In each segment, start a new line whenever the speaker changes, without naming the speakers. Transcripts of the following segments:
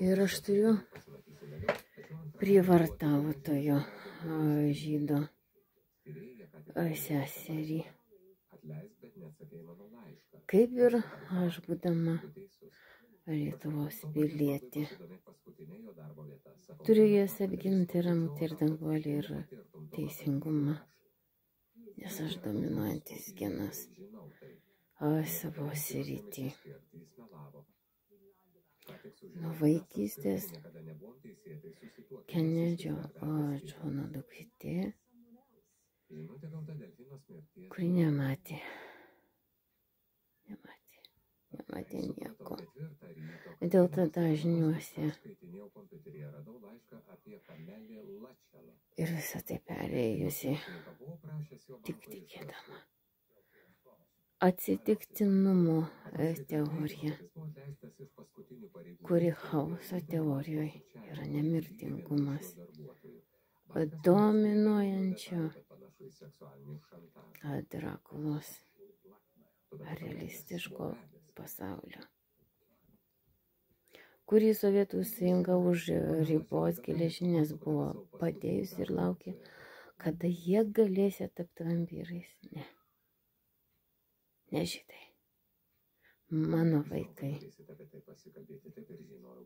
Ir aš turiu prievartautojo žydo seserį. Kaip ir aš būdama Lietuvos pilietė. Turiu jas apginti ramtį ir danguolį ir teisingumą, nes aš dominuojantis genas savo sritį. Nuo vaikystės Kenedžio Džono duktė, kuri nematė nieko. Dėl to dažniuosi ir visą tai perėjusi tik tikėdama. Atsitiktinumo teorija, kuri chaoso teorijoje yra nemirtingumas, dominuojančio Drakulos realistiško pasaulio, kurį Sovietų sąjunga už ribos geležinės buvo padėjusi ir laukė, kada jie galės tapti vampyrais. Ne žydai. Mano vaikai.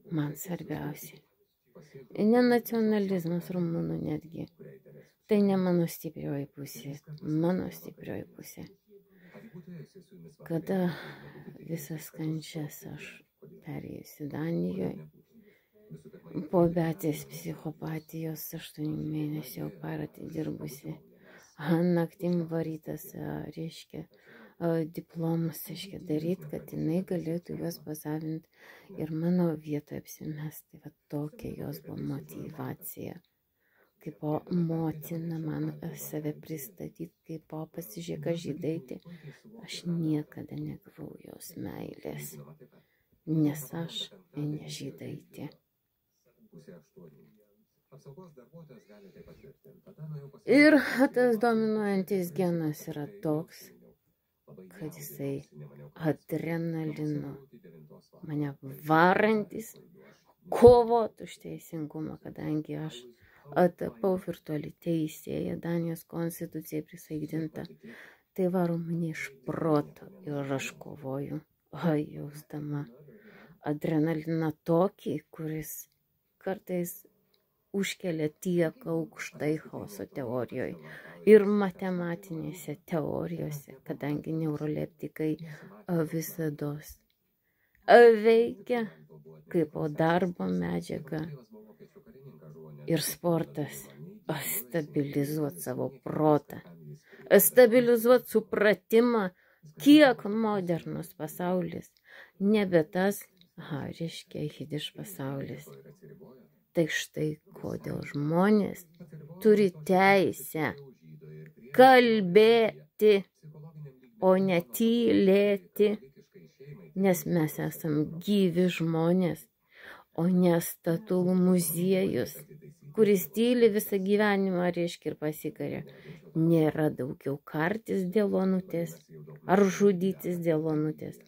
Man svarbiausia. Ne nacionalizmas rumunų netgi. Tai ne mano stiprioji pusė. Mano stiprioji pusė. Kada visas kančias aš perėjusi Danijoje, po Betės psichopatijos 8 mėnesių parą dirbusi, naktim varytas, reiškia, diplomus, reiškia, daryti, kad jinai galėtų juos pasavinti ir mano vietoje apsimesti. Va tokia jos buvo motyvacija. Kaip motina man save pristatyti, kaip pasižiūrėka žydaitė. Aš niekada negavau jos meilės, nes aš ne žydaitė. Ir tas dominuojantis genas yra toks, kad jisai adrenalino mane varantis kovot už teisingumą, kadangi aš tapau virtuali teisėja, Danijos konstitucijai prisaikdinta. Tai varo mane iš proto ir aš kovoju, jausdama adrenaliną tokį, kuris kartais užkelia tiek aukštai chaoso teorijoje ir matematinėse teorijose, kadangi neuroleptikai visados veikia kaip darbo medžiaga ir sportas stabilizuoti savo protą, stabilizuoti supratimą, kiek modernus pasaulis, nebe tas, reiškia, hidiš pasaulis. Tai štai kodėl žmonės turi teisę kalbėti, o ne tylėti, nes mes esam gyvi žmonės, o ne statulų muziejus, kuris tyli visą gyvenimą, reiškia, ir pasikaria. Nėra daugiau kartis dėl onutės ar žudytis dėl onutės.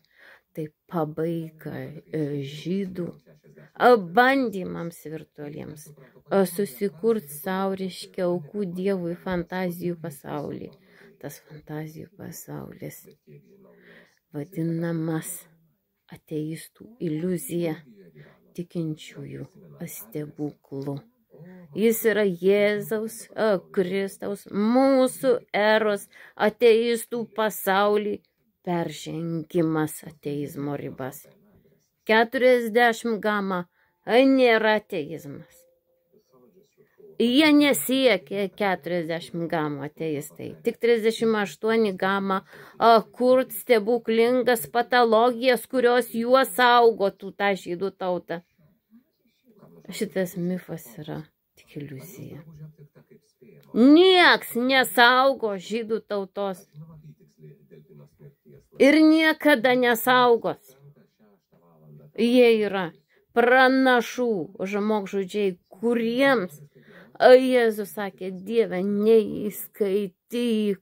Tai pabaiga žydų bandymams virtualiems susikurti savo, reiškia, aukų dievui fantazijų pasaulį. Tas fantazijų pasaulis vadinamas ateistų iliuzija, tikinčiųjų stebuklu. Jis yra Jėzaus Kristaus, mūsų eros ateistų pasaulį peržengimas ateizmo ribas. 40 gama nėra ateizmas. Jie nesiekia 40 gamų ateistai. Tik 38 gama kurt stebuklingas patologijas, kurios juos saugotų tą žydų tautą. Šitas mifas yra tik iliuzija. Nieks nesaugo žydų tautos. Ir niekada nesaugos. Jie yra pranašų žmogžudžiai, kuriems Jėzus sakė, Dieve, neįskaityk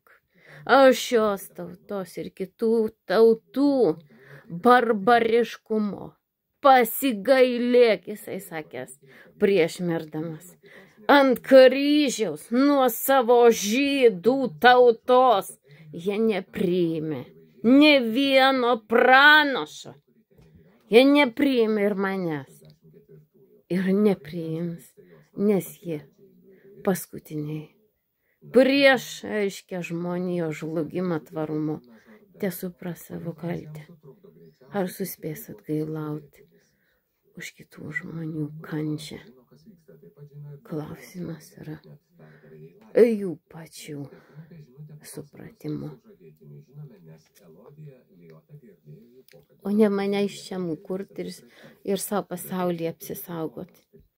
šios tautos ir kitų tautų barbariškumo, pasigailėk, jisai sakęs, prieš mirdamas. Ant kryžiaus nuo savo žydų tautos jie nepriėmė nė vieno pranašo. Jie nepriėmė ir manęs. Ir nepriims, nes jie paskutiniai. Prieš aiškę žmonijos žlugimą tvarumo tesupras savo kaltę. Ar suspės atgailauti už kitų žmonių kančią? Klausimas yra jų pačių supratimu. O ne mane iš čia kurti ir savo pasaulyje apsisaugoti.